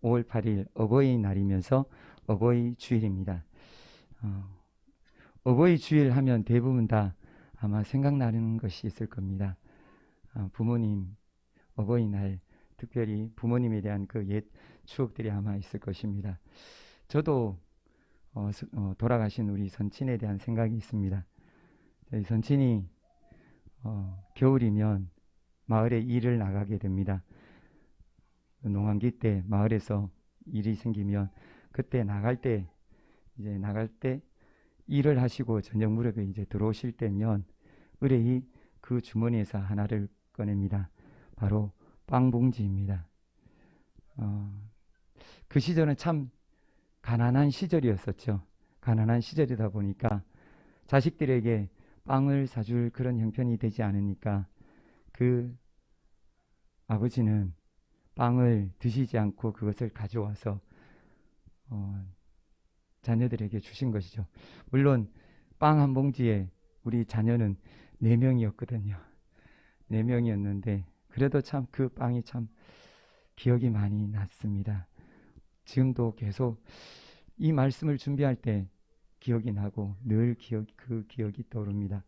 5월 8일 어버이날이면서 어버이 주일입니다. 어버이 주일 하면 대부분 다 아마 생각나는 것이 있을 겁니다. 부모님 어버이날, 특별히 부모님에 대한 그 옛 추억들이 아마 있을 것입니다. 저도 돌아가신 우리 선친에 대한 생각이 있습니다. 저희 선친이 겨울이면 마을에 일을 나가게 됩니다. 농한기 때 마을에서 일이 생기면 그때 나갈 때 일을 하시고 저녁 무렵에 이제 들어오실 때면 의뢰히 그 주머니에서 하나를 꺼냅니다. 바로 빵 봉지입니다. 그 시절은 참 가난한 시절이었었죠. 가난한 시절이다 보니까 자식들에게 빵을 사줄 그런 형편이 되지 않으니까 그 아버지는 빵을 드시지 않고 그것을 가져와서 자녀들에게 주신 것이죠. 물론 빵 한 봉지에 우리 자녀는 4명이었거든요. 4명이었는데 그래도 참 그 빵이 참 기억이 많이 났습니다. 지금도 계속 이 말씀을 준비할 때 기억이 나고 늘 그 기억이 떠오릅니다.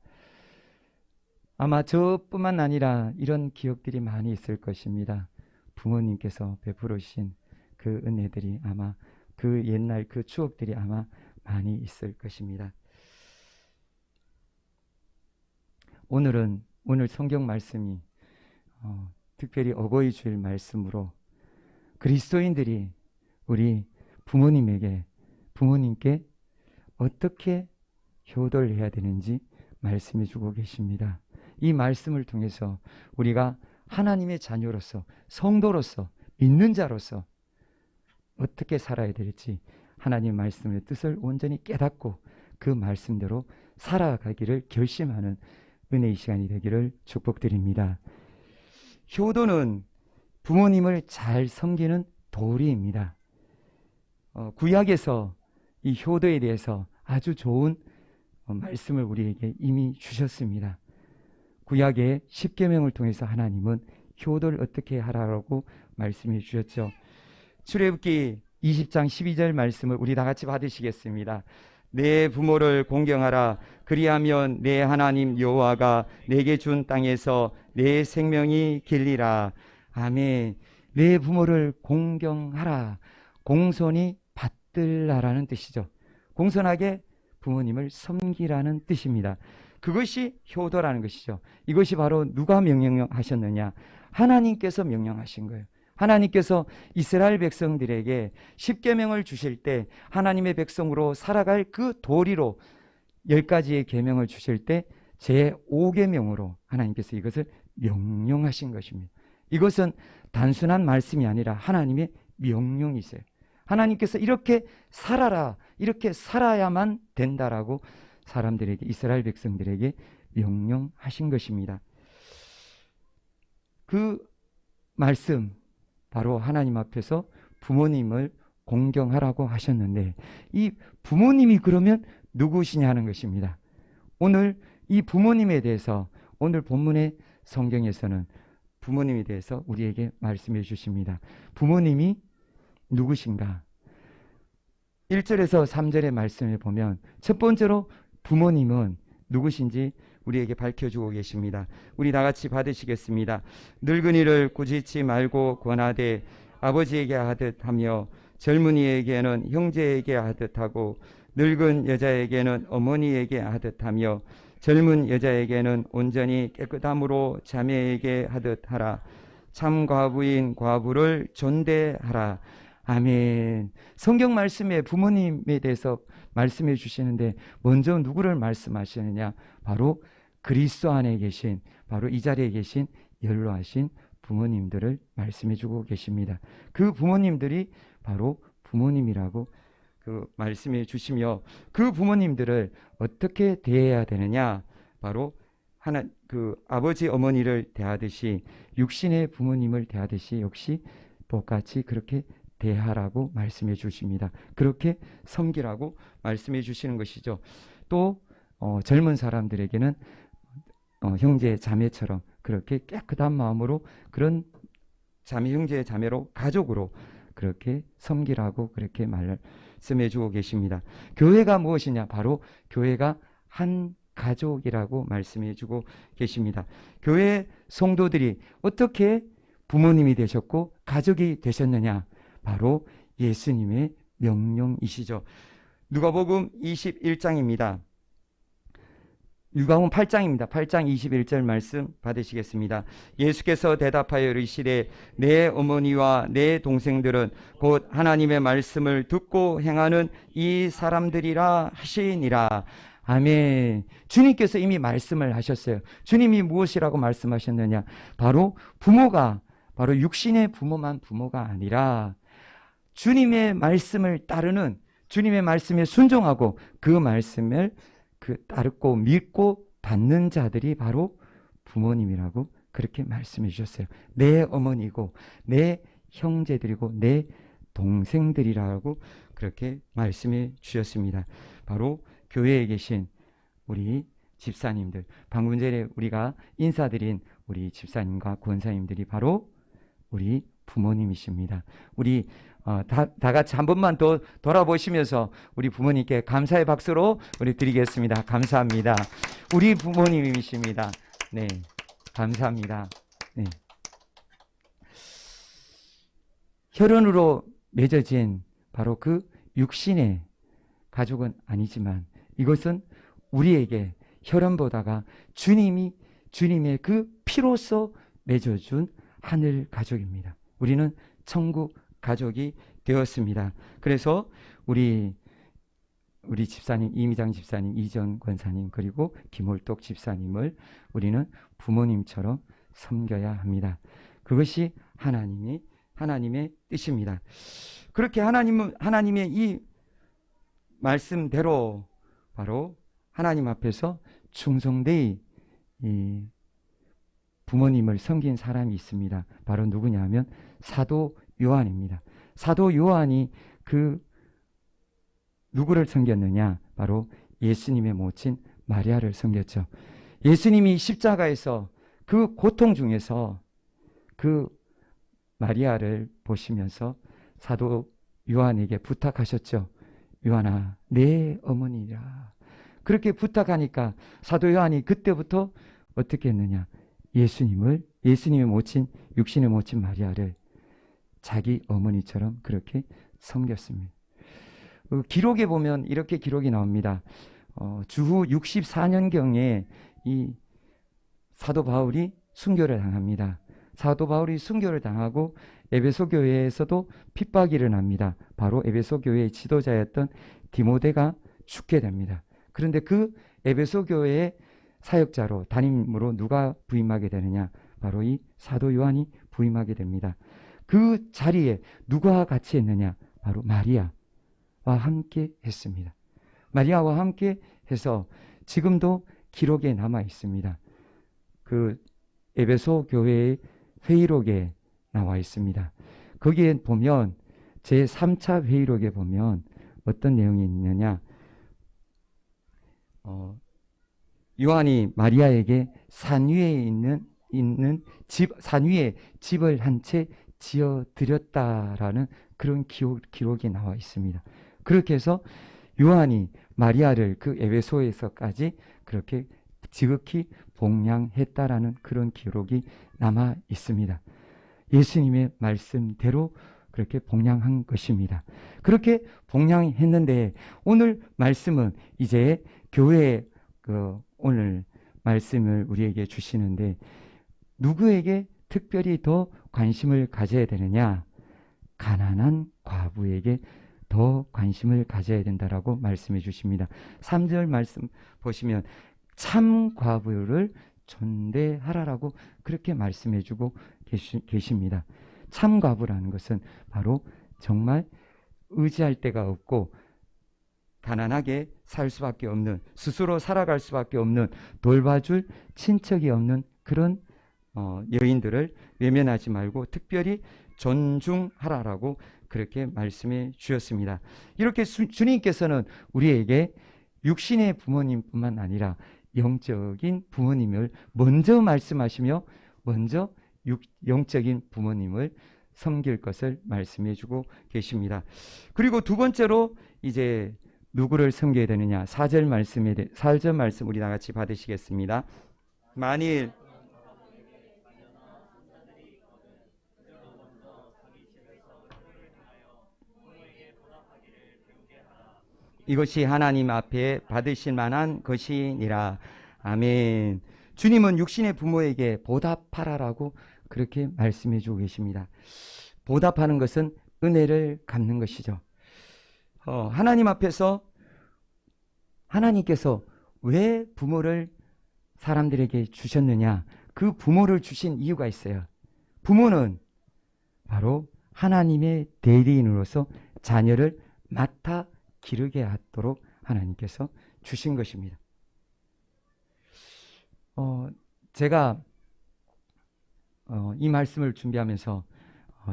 아마 저뿐만 아니라 이런 기억들이 많이 있을 것입니다. 부모님께서 베풀으신 그 은혜들이 아마 그 옛날 그 추억들이 아마 많이 있을 것입니다. 오늘 성경 말씀이 특별히 어버이 주일 말씀으로 그리스도인들이 우리 부모님께 어떻게 효도를 해야 되는지 말씀해 주고 계십니다. 이 말씀을 통해서 우리가 하나님의 자녀로서, 성도로서, 믿는 자로서 어떻게 살아야 될지 하나님 말씀의 뜻을 온전히 깨닫고 그 말씀대로 살아가기를 결심하는 은혜의 시간이 되기를 축복드립니다. 효도는 부모님을 잘 섬기는 도리입니다. 구약에서 이 효도에 대해서 아주 좋은 말씀을 우리에게 이미 주셨습니다. 구약의 10계명을 통해서 하나님은 효도를 어떻게 하라고 말씀해 주셨죠. 출애굽기 20장 12절 말씀을 우리 다 같이 받으시겠습니다. 내 부모를 공경하라. 그리하면 내 하나님 여호와가 내게 준 땅에서 내 생명이 길리라. 아멘. 내 부모를 공경하라. 공손히 받들라라는 뜻이죠. 공손하게 부모님을 섬기라는 뜻입니다. 그것이 효도라는 것이죠. 이것이 바로 누가 명령하셨느냐? 하나님께서 명령하신 거예요. 하나님께서 이스라엘 백성들에게 10계명을 주실 때 하나님의 백성으로 살아갈 그 도리로 10가지의 계명을 주실 때 제5계명으로 하나님께서 이것을 명령하신 것입니다. 이것은 단순한 말씀이 아니라 하나님의 명령이세요. 하나님께서 이렇게 살아라, 이렇게 살아야만 된다라고 사람들에게, 이스라엘 백성들에게 명령하신 것입니다. 그 말씀, 바로 하나님 앞에서 부모님을 공경하라고 하셨는데 이 부모님이 그러면 누구시냐는 것입니다. 오늘 이 부모님에 대해서 오늘 본문의 성경에서는 부모님에 대해서 우리에게 말씀해 주십니다. 부모님이 누구신가? 1절에서 3절의 말씀을 보면 첫 번째로 부모님은 누구신지 우리에게 밝혀주고 계십니다. 우리 다 같이 받으시겠습니다. 늙은이를 꾸짖지 말고 권하되 아버지에게 하듯 하며 젊은이에게는 형제에게 하듯 하고 늙은 여자에게는 어머니에게 하듯 하며 젊은 여자에게는 온전히 깨끗함으로 자매에게 하듯 하라. 참 과부인 과부를 존대하라. 아멘. 성경 말씀에 부모님에 대해서 말씀해 주시는데 먼저 누구를 말씀하시느냐? 바로 그리스도 안에 계신, 바로 이 자리에 계신 연로하신 부모님들을 말씀해 주고 계십니다. 그 부모님들이 바로 부모님이라고 그 말씀해 주시며 그 부모님들을 어떻게 대해야 되느냐? 바로 그 아버지 어머니를 대하듯이 육신의 부모님을 대하듯이 역시 똑같이 그렇게 대하라고 말씀해 주십니다. 그렇게 섬기라고 말씀해 주시는 것이죠. 또 젊은 사람들에게는 형제 자매처럼 그렇게 깨끗한 마음으로 그런 자매 형제 자매로 가족으로 그렇게 섬기라고 그렇게 말씀해 주고 계십니다. 교회가 무엇이냐? 바로 교회가 한 가족이라고 말씀해 주고 계십니다. 교회 성도들이 어떻게 부모님이 되셨고 가족이 되셨느냐? 바로 예수님의 명령이시죠. 누가복음 21장입니다. 누가복음 8장입니다. 8장 21절 말씀 받으시겠습니다. 예수께서 대답하여 이르시되 내 어머니와 내 동생들은 곧 하나님의 말씀을 듣고 행하는 이 사람들이라 하시니라. 아멘. 주님께서 이미 말씀을 하셨어요. 주님이 무엇이라고 말씀하셨느냐? 바로 부모가 바로 육신의 부모만 부모가 아니라 주님의 말씀을 따르는, 주님의 말씀에 순종하고 그 말씀을 따르고 믿고 받는 자들이 바로 부모님이라고 그렇게 말씀해 주셨어요. 내 어머니고 내 형제들이고 내 동생들이라고 그렇게 말씀해 주셨습니다. 바로 교회에 계신 우리 집사님들, 방금 전에 우리가 인사드린 우리 집사님과 권사님들이 바로 우리 부모님이십니다. 우리 다 같이 한 번만 더 돌아보시면서 우리 부모님께 감사의 박수로 우리 드리겠습니다. 감사합니다. 우리 부모님이십니다. 네, 감사합니다. 네. 혈연으로 맺어진 바로 그 육신의 가족은 아니지만 이것은 우리에게 혈연보다가 주님의 그 피로써 맺어준 하늘 가족입니다. 우리는 천국 가족이 되었습니다. 그래서 우리 집사님, 이미장 집사님, 이전 권사님, 그리고 김홀독 집사님을 우리는 부모님처럼 섬겨야 합니다. 그것이 하나님의 뜻입니다. 그렇게 하나님의 이 말씀대로 바로 하나님 앞에서 충성되이 이 부모님을 섬긴 사람이 있습니다. 바로 누구냐 하면 사도 요한입니다. 사도 요한이 누구를 섬겼느냐? 바로 예수님의 모친 마리아를 섬겼죠. 예수님이 십자가에서 그 고통 중에서 그 마리아를 보시면서 사도 요한에게 부탁하셨죠. 요한아, 내 어머니라. 그렇게 부탁하니까 사도 요한이 그때부터 어떻게 했느냐? 예수님의 모친, 육신의 모친 마리아를 자기 어머니처럼 그렇게 섬겼습니다. 기록에 보면 이렇게 기록이 나옵니다. 주후 64년경에 이 사도 바울이 순교를 당합니다. 사도 바울이 순교를 당하고 에베소 교회에서도 핍박이 일어납니다. 바로 에베소 교회의 지도자였던 디모데가 죽게 됩니다. 그런데 그 에베소 교회의 사역자로, 담임으로 누가 부임하게 되느냐? 바로 이 사도 요한이 부임하게 됩니다. 그 자리에 누가 같이 했느냐? 바로 마리아와 함께 했습니다. 마리아와 함께 해서 지금도 기록에 남아 있습니다. 그 에베소 교회의 회의록에 나와 있습니다. 거기에 보면 제3차 회의록에 보면 어떤 내용이 있느냐? 요한이 마리아에게 산 위에 있는 산 위에 집을 한 채 지어 드렸다라는 그런 기록이 나와 있습니다. 그렇게 해서 요한이 마리아를 그 에베소에서까지 그렇게 지극히 복양했다라는 그런 기록이 남아 있습니다. 예수님의 말씀대로 그렇게 복양한 것입니다. 그렇게 복양했는데 오늘 말씀은 이제 교회에 오늘 말씀을 우리에게 주시는데 누구에게 특별히 더 관심을 가져야 되느냐? 가난한 과부에게 더 관심을 가져야 된다라고 말씀해 주십니다. 3절 말씀 보시면 참 과부를 존대하라라고 그렇게 말씀해 주고 계십니다. 참 과부라는 것은 바로 정말 의지할 데가 없고 가난하게 살 수밖에 없는, 스스로 살아갈 수밖에 없는, 돌봐줄 친척이 없는 그런 여인들을 외면하지 말고 특별히 존중하라라고 그렇게 말씀해 주셨습니다. 이렇게 주님께서는 우리에게 육신의 부모님뿐만 아니라 영적인 부모님을 먼저 말씀하시며 먼저 영적인 부모님을 섬길 것을 말씀해 주고 계십니다. 그리고 두 번째로 이제 누구를 섬겨야 되느냐? 4절 말씀 우리 다 같이 받으시겠습니다. 만일 이것이 하나님 앞에 받으실 만한 것이니라. 아멘. 주님은 육신의 부모에게 보답하라라고 그렇게 말씀해 주고 계십니다. 보답하는 것은 은혜를 갚는 것이죠. 하나님 앞에서 하나님께서 왜 부모를 사람들에게 주셨느냐? 그 부모를 주신 이유가 있어요. 부모는 바로 하나님의 대리인으로서 자녀를 맡아 기르게 하도록 하나님께서 주신 것입니다. 제가 이 말씀을 준비하면서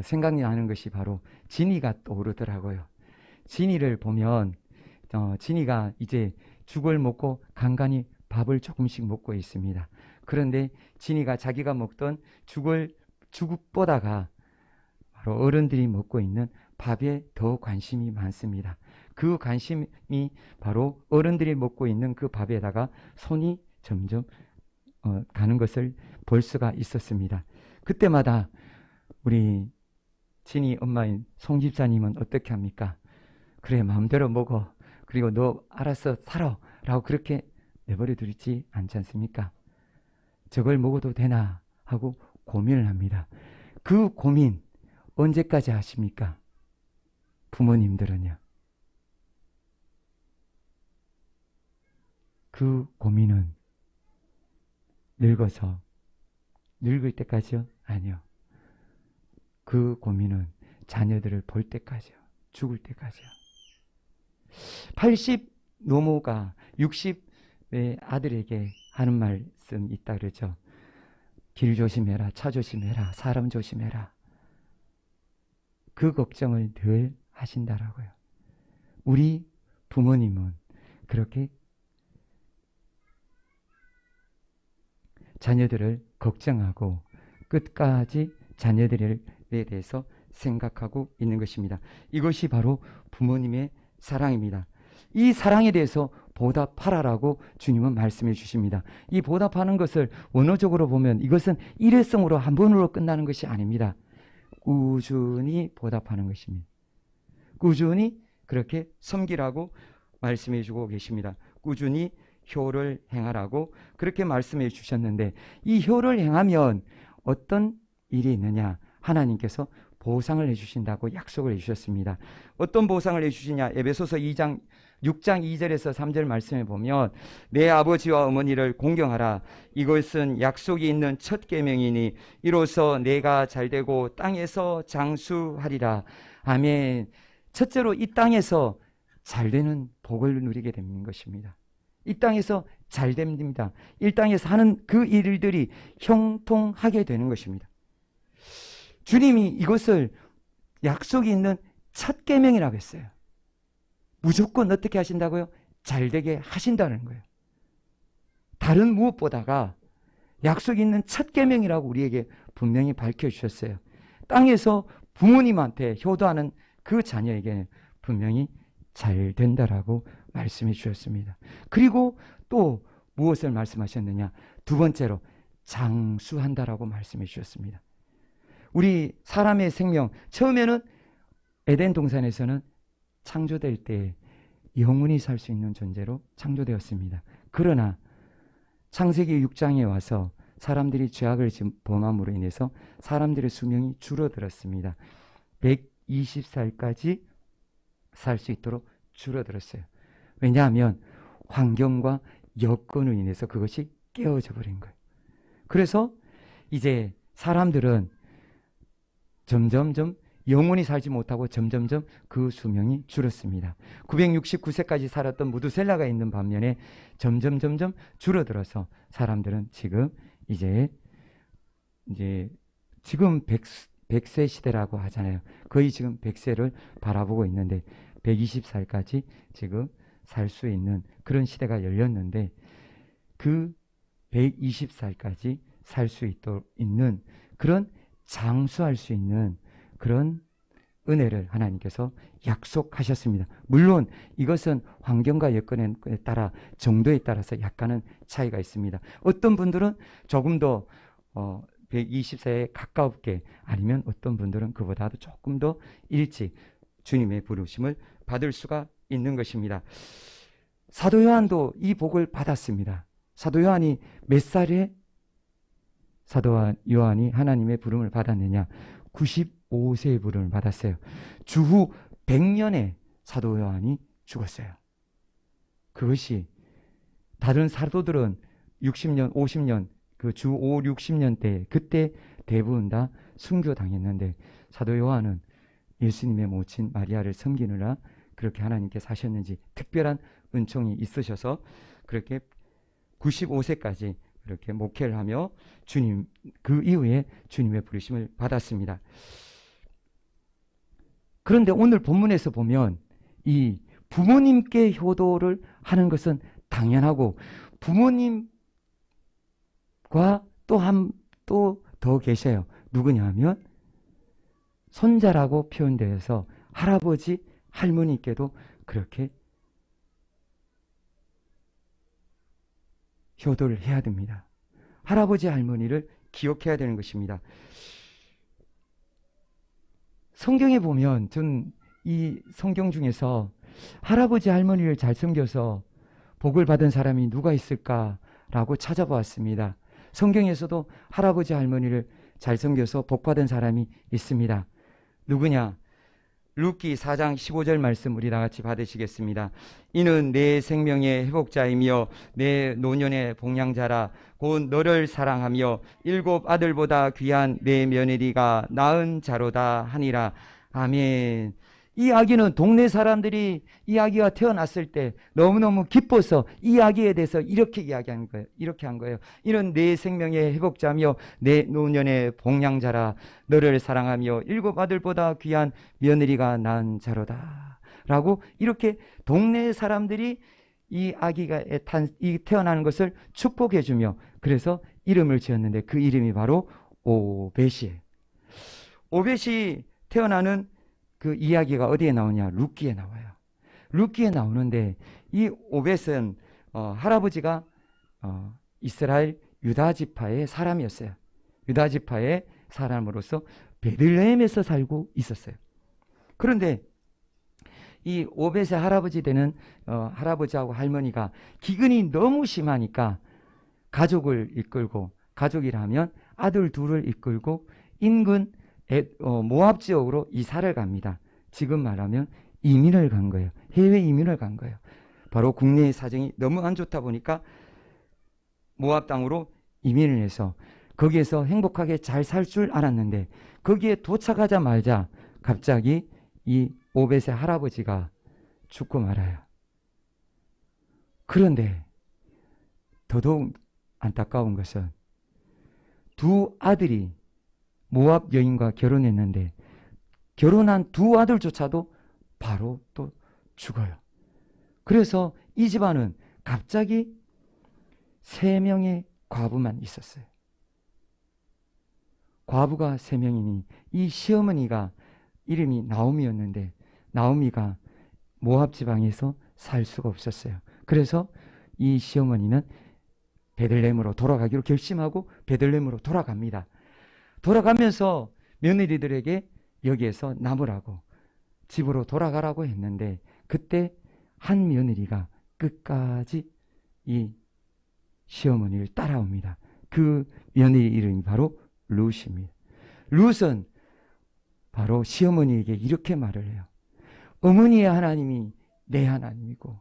생각나는 것이 바로 진이가 떠오르더라고요. 진이를 보면 진이가 이제 죽을 먹고 간간히 밥을 조금씩 먹고 있습니다. 그런데 진이가 자기가 먹던 죽보다가 바로 어른들이 먹고 있는 밥에 더 관심이 많습니다. 그 관심이 바로 어른들이 먹고 있는 그 밥에다가 손이 점점 가는 것을 볼 수가 있었습니다. 그때마다 우리 진이 엄마인 송 집사님은 어떻게 합니까? 그래, 마음대로 먹어. 그리고 너 알아서 살아. 라고 그렇게 내버려 두지 않지 않습니까? 저걸 먹어도 되나 하고 고민을 합니다. 그 고민 언제까지 하십니까? 부모님들은요. 그 고민은 늙을 때까지요? 아니요. 그 고민은 자녀들을 볼 때까지요. 죽을 때까지요. 80 노모가 60의 아들에게 하는 말씀 있다 그러죠. 길 조심해라, 차 조심해라, 사람 조심해라. 그 걱정을 늘 하신다라고요. 우리 부모님은 그렇게 자녀들을 걱정하고 끝까지 자녀들에 대해서 생각하고 있는 것입니다. 이것이 바로 부모님의 사랑입니다. 이 사랑에 대해서 보답하라라고 주님은 말씀해 주십니다. 이 보답하는 것을 원어적으로 보면 이것은 일회성으로 한 번으로 끝나는 것이 아닙니다. 꾸준히 보답하는 것입니다. 꾸준히 그렇게 섬기라고 말씀해 주고 계십니다. 꾸준히 효를 행하라고 그렇게 말씀해 주셨는데 이 효를 행하면 어떤 일이 있느냐? 하나님께서 보상을 해주신다고 약속을 해주셨습니다. 어떤 보상을 해주시냐? 에베소서 6장 2절에서 3절 말씀에 보면 내 아버지와 어머니를 공경하라. 이것은 약속이 있는 첫 계명이니 이로써 내가 잘되고 땅에서 장수하리라. 아멘. 첫째로 이 땅에서 잘되는 복을 누리게 되는 것입니다. 이 땅에서 잘됩니다. 이 땅에서 하는 그 일들이 형통하게 되는 것입니다. 주님이 이것을 약속이 있는 첫 계명이라고 했어요. 무조건 어떻게 하신다고요? 잘되게 하신다는 거예요. 다른 무엇보다가 약속이 있는 첫 계명이라고 우리에게 분명히 밝혀주셨어요. 땅에서 부모님한테 효도하는 그 자녀에게는 분명히 잘 된다라고 말씀해 주셨습니다. 그리고 또 무엇을 말씀하셨느냐? 두 번째로 장수한다라고 말씀해 주셨습니다. 우리 사람의 생명, 처음에는 에덴 동산에서는 창조될 때 영원히 살 수 있는 존재로 창조되었습니다. 그러나 창세기 6장에 와서 사람들이 죄악을 범함으로 인해서 사람들의 수명이 줄어들었습니다. 120살까지 살 수 있도록 줄어들었어요. 왜냐하면 환경과 여건으로 인해서 그것이 깨어져 버린 거예요. 그래서 이제 사람들은 점점점 영원히 살지 못하고 점점점 그 수명이 줄었습니다. 969세까지 살았던 무두셀라가 있는 반면에 점점 줄어들어서 사람들은 지금 지금 100세 시대라고 하잖아요. 거의 지금 100세를 바라보고 있는데 120살까지 지금 살 수 있는 그런 시대가 열렸는데 그 120살까지 살 수 있는 그런 장수할 수 있는 그런 은혜를 하나님께서 약속하셨습니다. 물론 이것은 환경과 여건에 따라 정도에 따라서 약간은 차이가 있습니다. 어떤 분들은 조금 더 120세에 가깝게, 아니면 어떤 분들은 그보다도 조금 더 일찍 주님의 부르심을 받을 수가 있는 것입니다. 사도 요한도 이 복을 받았습니다. 사도 요한이 몇 살에 사도 요한이 하나님의 부름을 받았느냐? 95세의 부름을 받았어요. 주후 100년에 사도 요한이 죽었어요. 그것이 다른 사도들은 60년, 50년, 그 주 5, 60년 때 그때 대부분 다 순교당했는데 사도 요한은 예수님의 모친 마리아를 섬기느라 그렇게 하나님께서 하셨는지 특별한 은총이 있으셔서 그렇게 95세까지 그렇게 목회를 하며 주님, 그 이후에 주님의 부르심을 받았습니다. 그런데 오늘 본문에서 보면 이 부모님께 효도를 하는 것은 당연하고, 부모님과 또 더 계셔요. 누구냐 하면 손자라고 표현되어서 할아버지, 할머니께도 그렇게 효도를 해야 됩니다. 할아버지, 할머니를 기억해야 되는 것입니다. 성경에 보면 전 이 성경 중에서 할아버지, 할머니를 잘 섬겨서 복을 받은 사람이 누가 있을까라고 찾아보았습니다. 성경에서도 할아버지, 할머니를 잘 섬겨서 복 받은 사람이 있습니다. 누구냐? 룻기 4장 15절 말씀 우리 다 같이 받으시겠습니다. 이는 내 생명의 회복자이며 내 노년의 복량자라. 곧 너를 사랑하며 7 아들보다 귀한 내 며느리가 낳은 자로다 하니라. 아멘. 이 아기는 동네 사람들이 이 아기가 태어났을 때 너무너무 기뻐서 이 아기에 대해서 이렇게 이야기한 거예요. 이렇게 한 거예요. 이는 내 생명의 회복자며 내 노년의 복량자라. 너를 사랑하며 7 아들보다 귀한 며느리가 낳은 자로다 라고 이렇게 동네 사람들이 이 아기가 태어나는 것을 축복해 주며 그래서 이름을 지었는데 그 이름이 바로 오벳이에요. 오벳이 태어나는 그 이야기가 어디에 나오냐? 룻기에 나와요. 룻기에 나오는데 이 오벳은 할아버지가 이스라엘 유다 지파의 사람이었어요. 유다 지파의 사람으로서 베들레헴에서 살고 있었어요. 그런데 이 오벳의 할아버지 되는 할아버지하고 할머니가 기근이 너무 심하니까 가족을 이끌고, 가족이라 하면 아들 둘을 이끌고 인근 모압 지역으로 이사를 갑니다. 지금 말하면 이민을 간 거예요. 해외 이민을 간 거예요. 바로 국내의 사정이 너무 안 좋다 보니까 모압 땅으로 이민을 해서 거기에서 행복하게 잘 살 줄 알았는데 거기에 도착하자마자 갑자기 이 오벳의 할아버지가 죽고 말아요. 그런데 더더욱 안타까운 것은 두 아들이 모압 여인과 결혼했는데 결혼한 두 아들조차도 바로 또 죽어요. 그래서 이 집안은 갑자기 3명의 과부만 있었어요. 과부가 3명이니 이 시어머니가 이름이 나오미였는데 나오미가 모압 지방에서 살 수가 없었어요. 그래서 이 시어머니는 베들레헴으로 돌아가기로 결심하고 베들레헴으로 돌아갑니다. 돌아가면서 며느리들에게 여기에서 남으라고, 집으로 돌아가라고 했는데 그때 한 며느리가 끝까지 이 시어머니를 따라옵니다. 그 며느리 이름이 바로 룻입니다. 룻은 바로 시어머니에게 이렇게 말을 해요. 어머니의 하나님이 내 하나님이고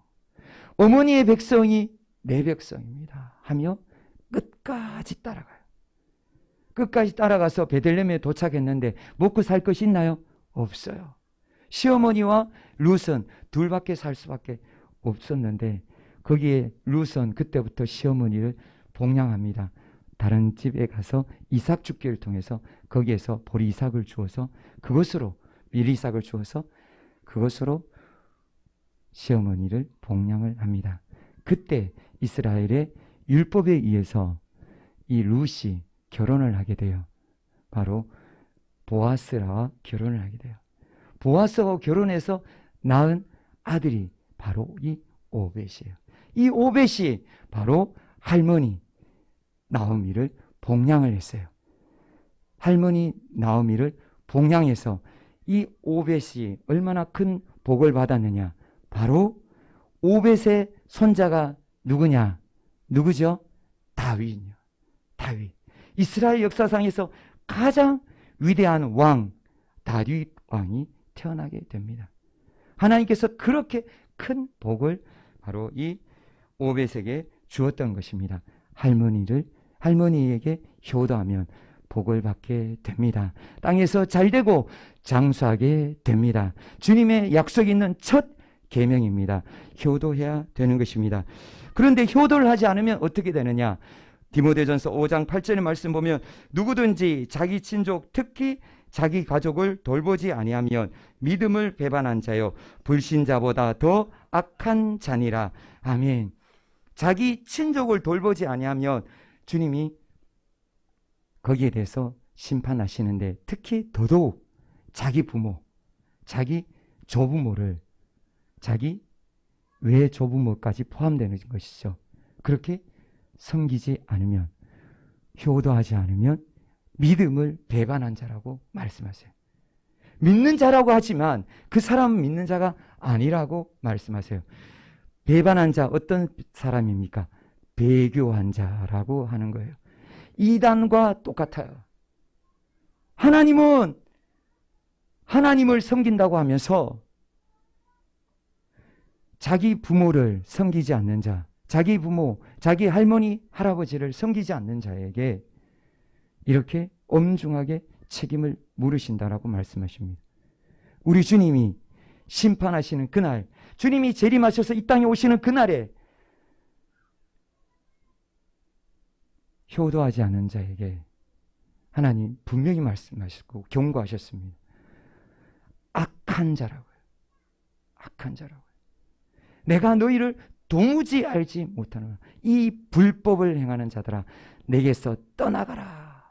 어머니의 백성이 내 백성입니다 하며 끝까지 따라가요. 끝까지 따라가서 베들레헴에 도착했는데 먹고 살 것이 있나요? 없어요. 시어머니와 룻은 둘밖에 살 수밖에 없었는데 거기에 룻은 그때부터 시어머니를 복양합니다. 다른 집에 가서 이삭 죽기를 통해서 거기에서 보리 이삭을 주어서 그것으로 미리 이삭을 주어서 그것으로 시어머니를 복양을 합니다. 그때 이스라엘의 율법에 의해서 이 룻이 결혼을 하게 돼요. 바로 보아스와 결혼을 하게 돼요. 보아스와 결혼해서 낳은 아들이 바로 이 오벳이에요. 이 오벳이 바로 할머니 나오미를 봉양을 했어요. 할머니 나오미를 봉양해서 이 오벳이 얼마나 큰 복을 받았느냐. 바로 오벳의 손자가 누구냐? 누구죠? 다윗이요. 다윗. 이스라엘 역사상에서 가장 위대한 왕 다윗 왕이 태어나게 됩니다. 하나님께서 그렇게 큰 복을 바로 이 오벳에게 주었던 것입니다. 할머니에게 효도하면 복을 받게 됩니다. 땅에서 잘되고 장수하게 됩니다. 주님의 약속이 있는 첫 계명입니다. 효도해야 되는 것입니다. 그런데 효도를 하지 않으면 어떻게 되느냐? 디모데전서 5장 8절의 말씀 보면 누구든지 자기 친족 특히 자기 가족을 돌보지 아니하면 믿음을 배반한 자요 불신자보다 더 악한 자니라. 아멘. 자기 친족을 돌보지 아니하면 주님이 거기에 대해서 심판하시는데 특히 더더욱 자기 부모, 자기 조부모를 자기 외조부모까지 포함되는 것이죠. 그렇게 섬기지 않으면 효도하지 않으면 믿음을 배반한 자라고 말씀하세요. 믿는 자라고 하지만 그 사람은 믿는 자가 아니라고 말씀하세요. 배반한 자 어떤 사람입니까? 배교한 자라고 하는 거예요. 이단과 똑같아요. 하나님은 하나님을 섬긴다고 하면서 자기 부모를 섬기지 않는 자, 자기 부모, 자기 할머니, 할아버지를 섬기지 않는 자에게 이렇게 엄중하게 책임을 물으신다라고 말씀하십니다. 우리 주님이 심판하시는 그날, 주님이 재림하셔서 이 땅에 오시는 그날에 효도하지 않은 자에게 하나님 분명히 말씀하셨고 경고하셨습니다. 악한 자라고요. 악한 자라고요. 내가 너희를 도무지 알지 못하는 이 불법을 행하는 자들아 내게서 떠나가라.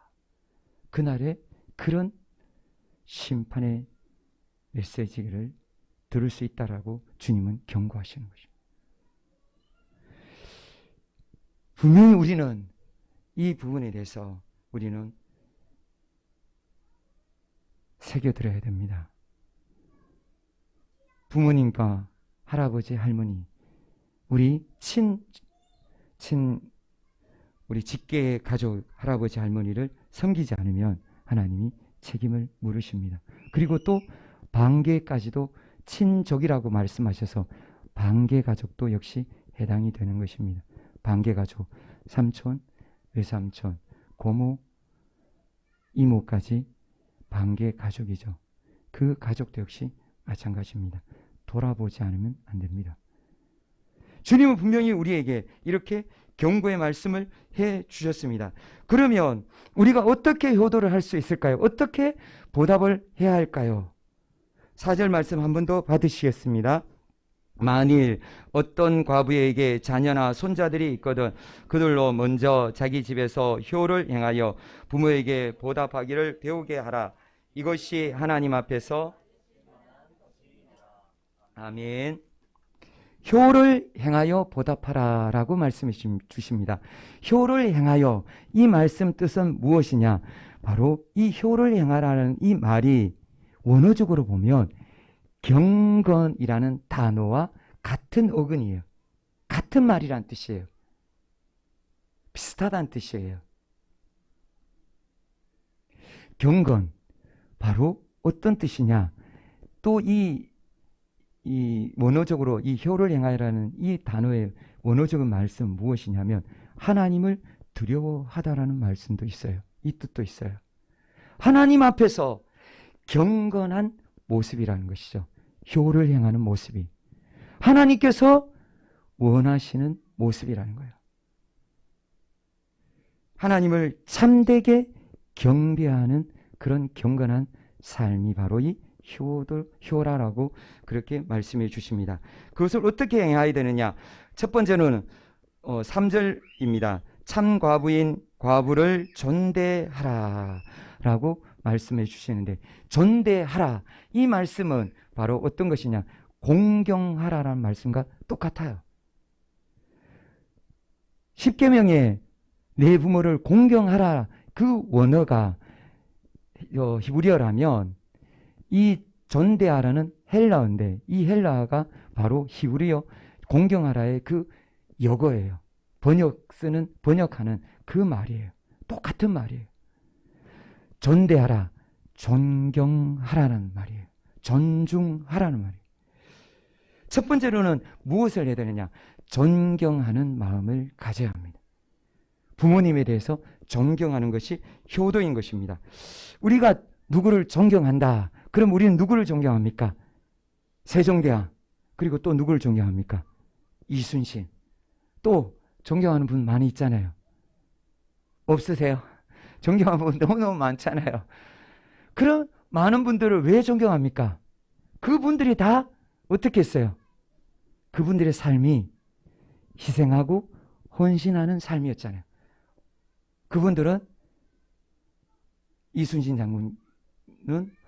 그날에 그런 심판의 메시지를 들을 수 있다라고 주님은 경고하시는 것입니다. 분명히 우리는 이 부분에 대해서 우리는 새겨들어야 됩니다. 부모님과 할아버지, 할머니, 우리 우리 직계의 가족, 할아버지, 할머니를 섬기지 않으면 하나님이 책임을 물으십니다. 그리고 또 반계까지도 친족이라고 말씀하셔서 반계 가족도 역시 해당이 되는 것입니다. 반계 가족, 삼촌, 외삼촌, 고모, 이모까지 반계 가족이죠. 그 가족도 역시 마찬가지입니다. 돌아보지 않으면 안 됩니다. 주님은 분명히 우리에게 이렇게 경고의 말씀을 해 주셨습니다. 그러면 우리가 어떻게 효도를 할 수 있을까요? 어떻게 보답을 해야 할까요? 4절 말씀 한 번 더 받으시겠습니다. 만일 어떤 과부에게 자녀나 손자들이 있거든 그들로 먼저 자기 집에서 효를 행하여 부모에게 보답하기를 배우게 하라. 이것이 하나님 앞에서 아멘. 효를 행하여 보답하라 라고 말씀해 주십니다. 효를 행하여, 이 말씀 뜻은 무엇이냐? 바로 이 효를 행하라는 이 말이 원어적으로 보면 경건이라는 단어와 같은 어근이에요. 같은 말이란 뜻이에요. 비슷하다는 뜻이에요. 경건, 바로 어떤 뜻이냐? 또 이 원어적으로 이 효를 행하라는 이 단어의 원어적인 말씀 무엇이냐면 하나님을 두려워하다라는 말씀도 있어요. 이 뜻도 있어요. 하나님 앞에서 경건한 모습이라는 것이죠. 효를 행하는 모습이 하나님께서 원하시는 모습이라는 거예요. 하나님을 참되게 경배하는 그런 경건한 삶이 바로 이 효라라고 그렇게 말씀해 주십니다. 그것을 어떻게 행해야 되느냐? 첫 번째는 3절입니다. 참 과부인 과부를 존대하라 라고 말씀해 주시는데, 존대하라, 이 말씀은 바로 어떤 것이냐, 공경하라라는 말씀과 똑같아요. 십계명에 내 부모를 공경하라, 그 원어가 히브리어라면 이 존대하라는 헬라어인데, 이 헬라어가 바로 히브리어 공경하라의 그 역어예요. 번역하는 그 말이에요. 똑같은 말이에요. 존대하라, 존경하라는 말이에요. 존중하라는 말이에요. 첫 번째로는 무엇을 해야 되느냐? 존경하는 마음을 가져야 합니다. 부모님에 대해서 존경하는 것이 효도인 것입니다. 우리가 누구를 존경한다, 그럼 우리는 누구를 존경합니까? 세종대왕. 그리고 또 누구를 존경합니까? 이순신. 또 존경하는 분 많이 있잖아요. 없으세요? 존경하는 분 너무너무 많잖아요. 그런 많은 분들을 왜 존경합니까? 그분들이 다 어떻게 했어요? 그분들의 삶이 희생하고 헌신하는 삶이었잖아요. 그분들은, 이순신 장군은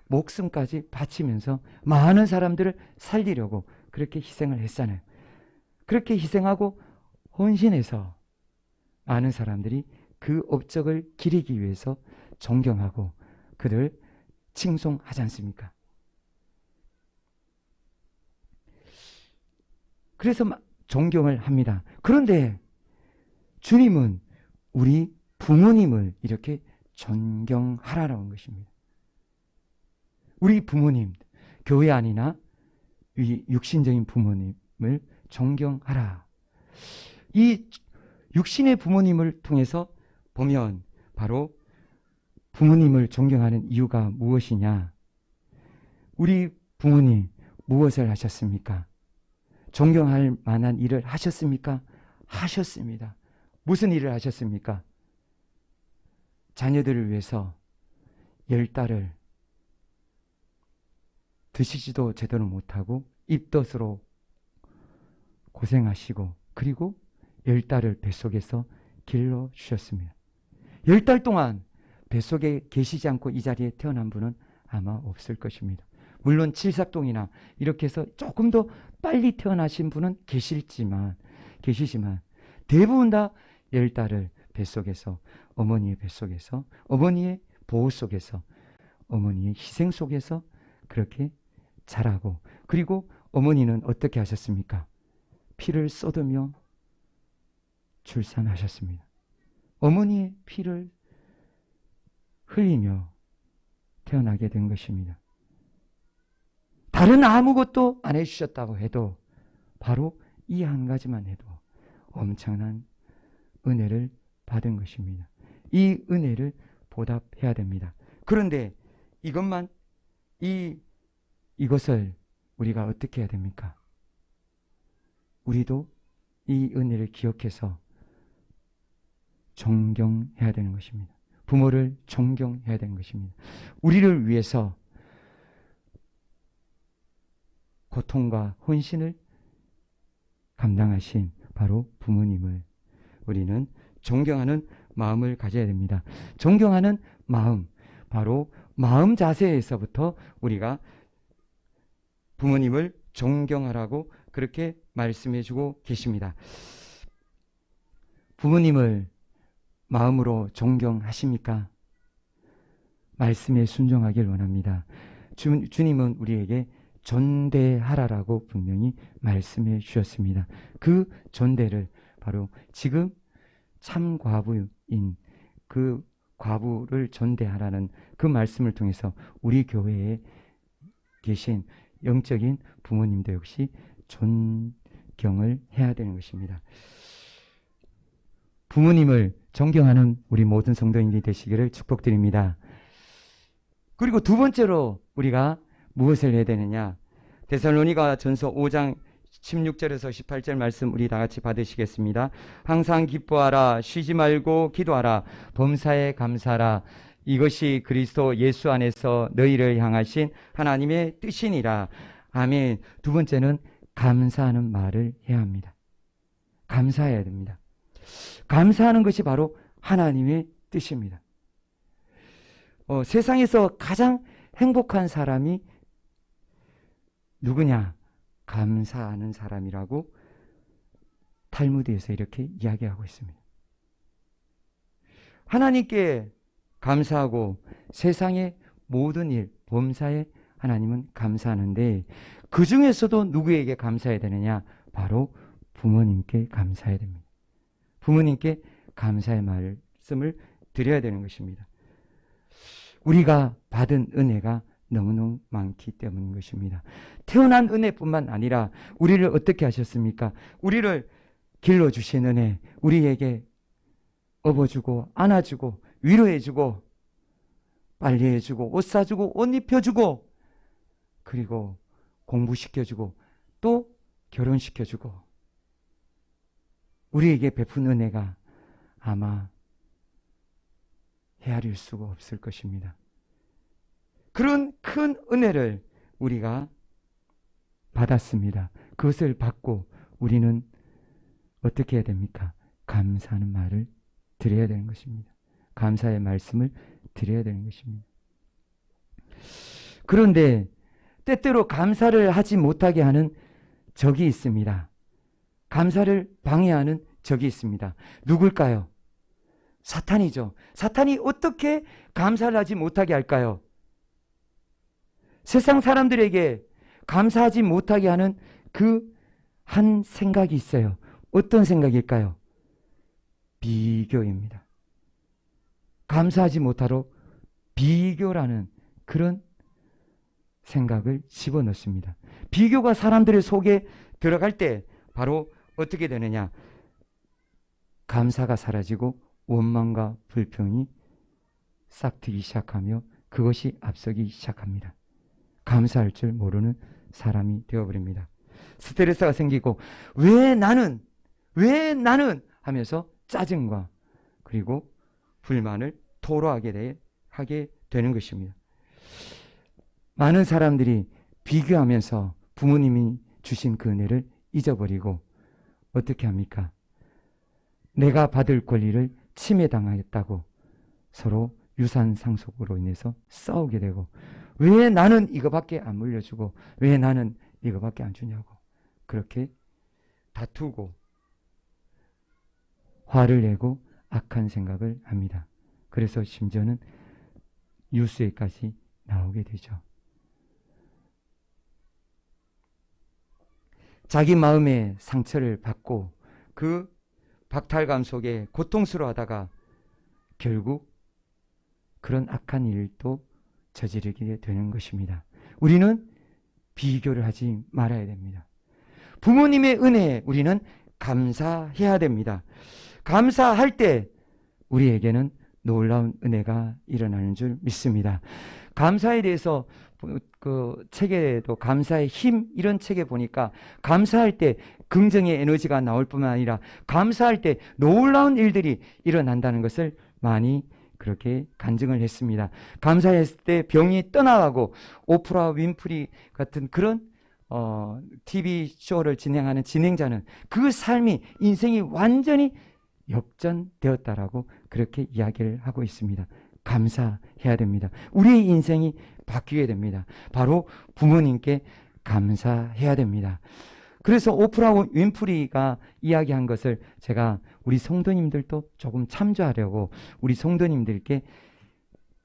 목숨까지 바치면서 많은 사람들을 살리려고 그렇게 희생을 했잖아요. 그렇게 희생하고 헌신해서 많은 사람들이 그 업적을 기리기 위해서 존경하고 그를 칭송하지 않습니까? 그래서 존경을 합니다. 그런데 주님은 우리 부모님을 이렇게 존경하라는 것입니다. 우리 부모님, 교회 안이나 육신적인 부모님을 존경하라. 이 육신의 부모님을 통해서 보면 바로 부모님을 존경하는 이유가 무엇이냐? 우리 부모님 무엇을 하셨습니까? 존경할 만한 일을 하셨습니까? 하셨습니다. 무슨 일을 하셨습니까? 자녀들을 위해서 10달을 드시지도 제대로 못하고 입덧으로 고생하시고, 그리고 10달을 뱃속에서 길러주셨습니다. 10달 동안 뱃속에 계시지 않고 이 자리에 태어난 분은 아마 없을 것입니다. 물론 칠삭동이나 이렇게 해서 조금 더 빨리 태어나신 분은 계시지만 대부분 다 10달을 뱃속에서, 어머니의 뱃속에서, 어머니의 보호 속에서, 어머니의 희생 속에서 그렇게 자라고, 그리고 어머니는 어떻게 하셨습니까? 피를 쏟으며 출산하셨습니다. 어머니의 피를 흘리며 태어나게 된 것입니다. 다른 아무것도 안 해주셨다고 해도 바로 이 한 가지만 해도 엄청난 은혜를 받은 것입니다. 이 은혜를 보답해야 됩니다. 그런데 이것을 우리가 어떻게 해야 됩니까? 우리도 이 은혜를 기억해서 존경해야 되는 것입니다. 부모를 존경해야 되는 것입니다. 우리를 위해서 고통과 헌신을 감당하신 바로 부모님을 우리는 존경하는 마음을 가져야 됩니다. 존경하는 마음, 바로 마음 자세에서부터 우리가 부모님을 존경하라고 그렇게 말씀해 주고 계십니다. 부모님을 마음으로 존경하십니까? 말씀에 순종하길 원합니다. 주님은 우리에게 존대하라라고 분명히 말씀해 주셨습니다. 그 존대를 바로 지금 참 과부인 그 과부를 존대하라는 그 말씀을 통해서 우리 교회에 계신 영적인 부모님도 역시 존경을 해야 되는 것입니다. 부모님을 존경하는 우리 모든 성도인들이 되시기를 축복드립니다. 그리고 두 번째로 우리가 무엇을 해야 되느냐? 데살로니가 전서 5장 16절에서 18절 말씀 우리 다 같이 받으시겠습니다. 항상 기뻐하라, 쉬지 말고 기도하라, 범사에 감사하라. 이것이 그리스도 예수 안에서 너희를 향하신 하나님의 뜻이니라. 아멘. 두 번째는 감사하는 말을 해야 합니다. 감사해야 됩니다. 감사하는 것이 바로 하나님의 뜻입니다. 세상에서 가장 행복한 사람이 누구냐? 감사하는 사람이라고 탈무드에서 이렇게 이야기하고 있습니다. 하나님께 감사하고 세상의 모든 일, 범사에 하나님은 감사하는데 그 중에서도 누구에게 감사해야 되느냐? 바로 부모님께 감사해야 됩니다. 부모님께 감사의 말씀을 드려야 되는 것입니다. 우리가 받은 은혜가 너무너무 많기 때문인 것입니다. 태어난 은혜뿐만 아니라 우리를 어떻게 하셨습니까? 우리를 길러주신 은혜, 우리에게 업어주고 안아주고 위로해주고 빨래해주고 옷 사주고 옷 입혀주고 그리고 공부시켜주고 또 결혼시켜주고 우리에게 베푼 은혜가 아마 헤아릴 수가 없을 것입니다. 그런 큰 은혜를 우리가 받았습니다. 그것을 받고 우리는 어떻게 해야 됩니까? 감사하는 말을 드려야 되는 것입니다. 감사의 말씀을 드려야 되는 것입니다. 그런데 때때로 감사를 하지 못하게 하는 적이 있습니다. 감사를 방해하는 적이 있습니다. 누굴까요? 사탄이죠. 사탄이 어떻게 감사를 하지 못하게 할까요? 세상 사람들에게 감사하지 못하게 하는 그 한 생각이 있어요. 어떤 생각일까요? 비교입니다. 감사하지 못하도록 비교라는 그런 생각을 집어넣습니다. 비교가 사람들의 속에 들어갈 때 바로 어떻게 되느냐? 감사가 사라지고 원망과 불평이 싹트기 시작하며 그것이 앞서기 시작합니다. 감사할 줄 모르는 사람이 되어버립니다. 스트레스가 생기고 왜 나는 하면서 짜증과 그리고 불만을 토로하게 되는 것입니다. 많은 사람들이 비교하면서 부모님이 주신 그 은혜를 잊어버리고 어떻게 합니까? 내가 받을 권리를 침해당하겠다고 서로 유산 상속으로 인해서 싸우게 되고 왜 나는 이거밖에 안 물려주고 왜 나는 이거밖에 안 주냐고 그렇게 다투고 화를 내고 악한 생각을 합니다. 그래서 심지어는 뉴스에까지 나오게 되죠. 자기 마음의 상처를 받고 그 박탈감 속에 고통스러워하다가 결국 그런 악한 일도 저지르게 되는 것입니다. 우리는 비교를 하지 말아야 됩니다. 부모님의 은혜에 우리는 감사해야 됩니다. 감사할 때 우리에게는 놀라운 은혜가 일어나는 줄 믿습니다. 감사에 대해서 그 책에도 감사의 힘 이런 책에 보니까 감사할 때 긍정의 에너지가 나올 뿐만 아니라 감사할 때 놀라운 일들이 일어난다는 것을 많이 그렇게 간증을 했습니다. 감사했을 때 병이 떠나가고 오프라 윈프리 같은 그런 TV 쇼를 진행하는 진행자는 그 삶이 인생이 완전히 역전되었다라고 그렇게 이야기를 하고 있습니다. 감사해야 됩니다. 우리의 인생이 바뀌게 됩니다. 바로 부모님께 감사해야 됩니다. 그래서 오프라 윈프리가 이야기한 것을 제가 우리 성도님들도 조금 참조하려고 우리 성도님들께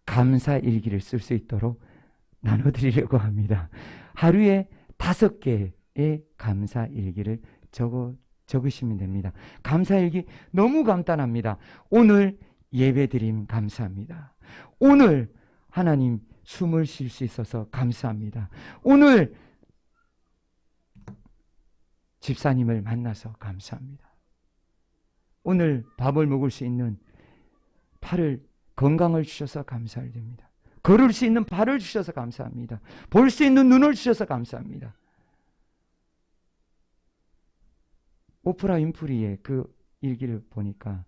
감사 일기를 쓸 수 있도록 나눠드리려고 합니다. 하루에 5개의 감사 일기를 적으시면 됩니다. 감사 일기 너무 간단합니다. 오늘 예배드림 감사합니다. 오늘 하나님 숨을 쉴 수 있어서 감사합니다. 오늘 집사님을 만나서 감사합니다. 오늘 밥을 먹을 수 있는 건강을 주셔서 감사드립니다. 걸을 수 있는 발을 주셔서 감사합니다. 볼 수 있는 눈을 주셔서 감사합니다. 오프라 윈프리의 그 일기를 보니까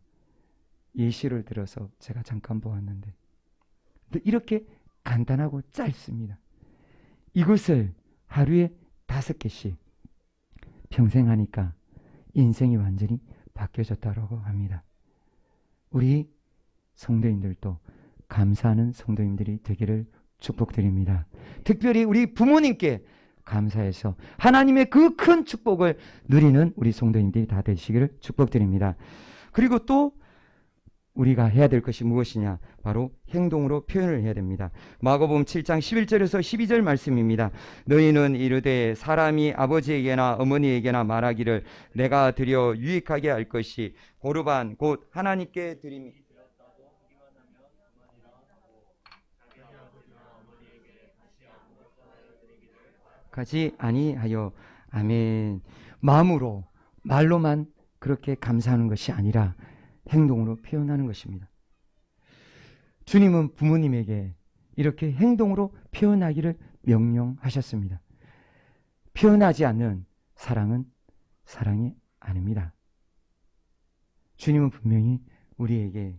예시를 들어서 제가 잠깐 보았는데 이렇게 간단하고 짧습니다. 이것을 하루에 5개씩 평생 하니까 인생이 완전히 바뀌어졌다고 합니다. 우리 성도인들도 감사하는 성도님들이 되기를 축복드립니다. 특별히 우리 부모님께 감사해서 하나님의 그 큰 축복을 누리는 우리 성도님들이 다 되시기를 축복드립니다. 그리고 또 우리가 해야 될 것이 무엇이냐? 바로 행동으로 표현을 해야 됩니다. 마가복음 7장 11절에서 12절 말씀입니다. 너희는 이르되 사람이 아버지에게나 어머니에게나 말하기를 내가 드려 유익하게 할 것이 고르반 곧 하나님께 드림이 가지 아니하여. 아멘. 마음으로 말로만 그렇게 감사하는 것이 아니라 행동으로 표현하는 것입니다. 주님은 부모님에게 이렇게 행동으로 표현하기를 명령하셨습니다. 표현하지 않는 사랑은 사랑이 아닙니다. 주님은 분명히 우리에게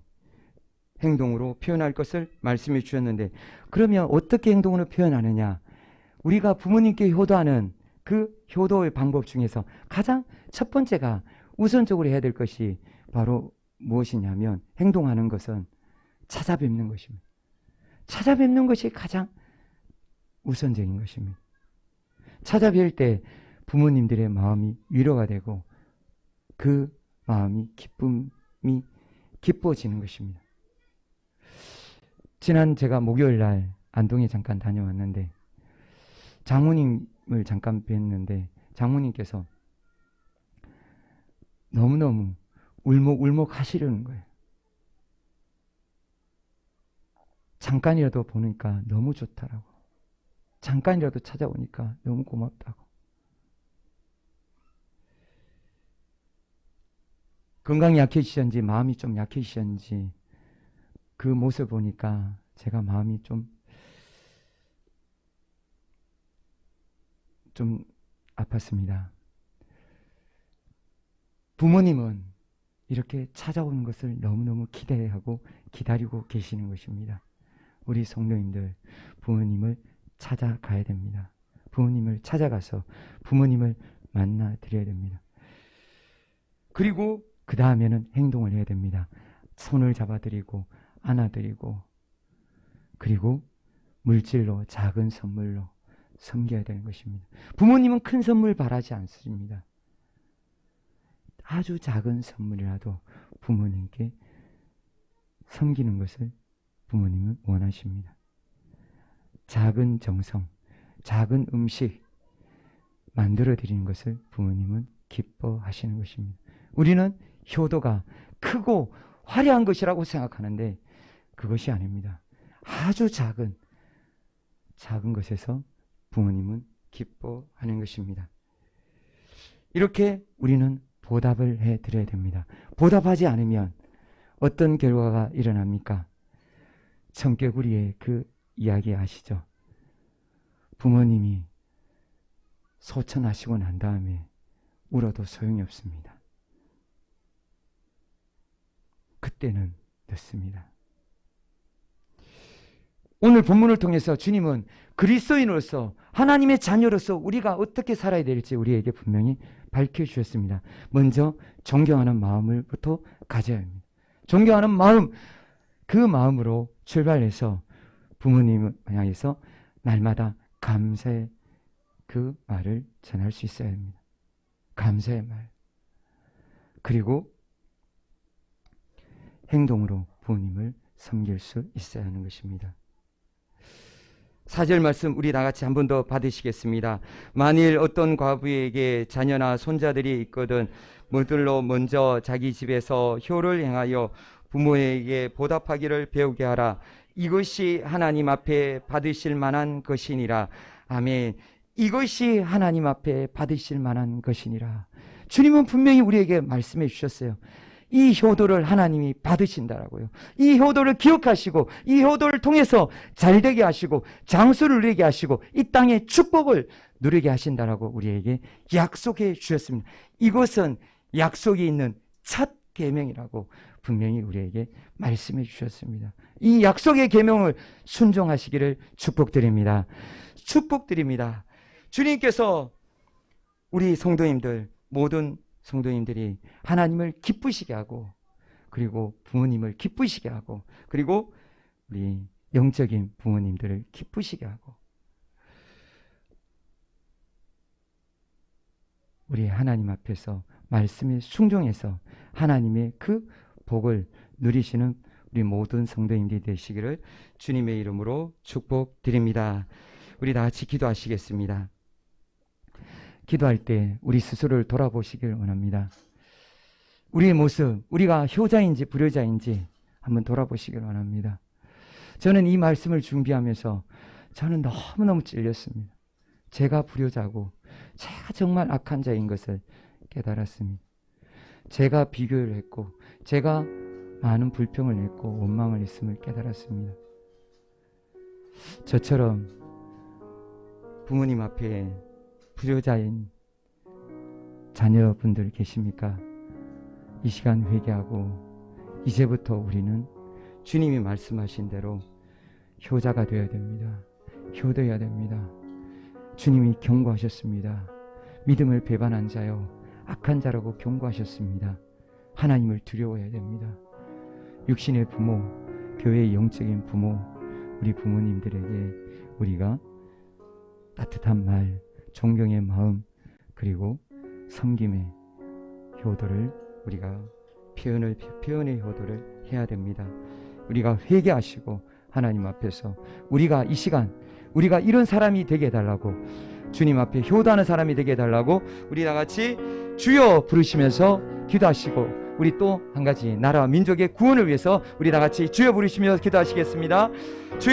행동으로 표현할 것을 말씀해 주셨는데, 그러면 어떻게 행동으로 표현하느냐? 우리가 부모님께 효도하는 그 효도의 방법 중에서 가장 첫 번째가 우선적으로 해야 될 것이 바로 무엇이냐면, 행동하는 것은 찾아뵙는 것입니다. 찾아뵙는 것이 가장 우선적인 것입니다. 찾아뵐 때 부모님들의 마음이 위로가 되고 그 마음이 기뻐지는 것입니다. 지난 제가 목요일 날 안동에 잠깐 다녀왔는데 장모님을 잠깐 뵀는데 장모님께서 너무너무 울먹울먹 하시려는 거예요. 잠깐이라도 보니까 너무 좋다라고. 잠깐이라도 찾아오니까 너무 고맙다고. 건강이 약해지셨는지 마음이 좀 약해지셨는지 그 모습 보니까 제가 마음이 좀 아팠습니다. 부모님은 이렇게 찾아오는 것을 너무너무 기대하고 기다리고 계시는 것입니다. 우리 성도님들 부모님을 찾아가야 됩니다. 부모님을 찾아가서 부모님을 만나 드려야 됩니다. 그리고 그 다음에는 행동을 해야 됩니다. 손을 잡아드리고 안아드리고 그리고 물질로 작은 선물로 섬겨야 되는 것입니다. 부모님은 큰 선물 바라지 않습니다. 아주 작은 선물이라도 부모님께 섬기는 것을 부모님은 원하십니다. 작은 정성, 작은 음식 만들어 드리는 것을 부모님은 기뻐하시는 것입니다. 우리는 효도가 크고 화려한 것이라고 생각하는데 그것이 아닙니다. 아주 작은 것에서 부모님은 기뻐하는 것입니다. 이렇게 우리는 보답을 해드려야 됩니다. 보답하지 않으면 어떤 결과가 일어납니까? 청개구리의 그 이야기 아시죠? 부모님이 소천하시고 난 다음에 울어도 소용이 없습니다. 그때는 늦습니다. 오늘 본문을 통해서 주님은 그리스도인으로서 하나님의 자녀로서 우리가 어떻게 살아야 될지 우리에게 분명히 밝혀주셨습니다. 먼저 존경하는 마음을부터 가져야 합니다. 존경하는 마음, 그 마음으로 출발해서 부모님을 향해서 날마다 감사의 그 말을 전할 수 있어야 합니다. 감사의 말. 그리고 행동으로 부모님을 섬길 수 있어야 하는 것입니다. 4절 말씀 우리 다같이 한 번 더 받으시겠습니다. 만일 어떤 과부에게 자녀나 손자들이 있거든 모들로 먼저 자기 집에서 효를 행하여 부모에게 보답하기를 배우게 하라. 이것이 하나님 앞에 받으실 만한 것이니라. 아멘. 이것이 하나님 앞에 받으실 만한 것이니라. 주님은 분명히 우리에게 말씀해 주셨어요. 이 효도를 하나님이 받으신다라고요. 이 효도를 기억하시고 이 효도를 통해서 잘되게 하시고 장수를 누리게 하시고 이 땅의 축복을 누리게 하신다라고 우리에게 약속해 주셨습니다. 이것은 약속이 있는 첫 계명이라고 분명히 우리에게 말씀해 주셨습니다. 이 약속의 계명을 순종하시기를 축복드립니다. 축복드립니다. 주님께서 우리 성도님들 모든 성도님들이 하나님을 기쁘시게 하고 그리고 부모님을 기쁘시게 하고 그리고 우리 영적인 부모님들을 기쁘시게 하고 우리 하나님 앞에서 말씀에 순종해서 하나님의 그 복을 누리시는 우리 모든 성도님들이 되시기를 주님의 이름으로 축복드립니다. 우리 다 같이 기도하시겠습니다. 기도할 때 우리 스스로를 돌아보시길 원합니다. 우리의 모습, 우리가 효자인지 불효자인지 한번 돌아보시길 원합니다. 저는 이 말씀을 준비하면서 저는 너무너무 찔렸습니다. 제가 불효자고 제가 정말 악한 자인 것을 깨달았습니다. 제가 비교를 했고 제가 많은 불평을 했고 원망을 했음을 깨달았습니다. 저처럼 부모님 앞에 불효자인 자녀분들 계십니까? 이 시간 회개하고 이제부터 우리는 주님이 말씀하신 대로 효자가 되어야 됩니다. 효도해야 됩니다. 주님이 경고하셨습니다. 믿음을 배반한 자요 악한 자라고 경고하셨습니다. 하나님을 두려워해야 됩니다. 육신의 부모, 교회의 영적인 부모, 우리 부모님들에게 우리가 따뜻한 말, 존경의 마음, 그리고 섬김의 효도를 우리가 표현의 효도를 해야 됩니다. 우리가 회개하시고 하나님 앞에서 우리가 이 시간 우리가 이런 사람이 되게 해달라고 주님 앞에 효도하는 사람이 되게 해달라고 우리 다 같이 주여 부르시면서 기도하시고 우리 또 한 가지 나라와 민족의 구원을 위해서 우리 다 같이 주여 부르시면서 기도하시겠습니다.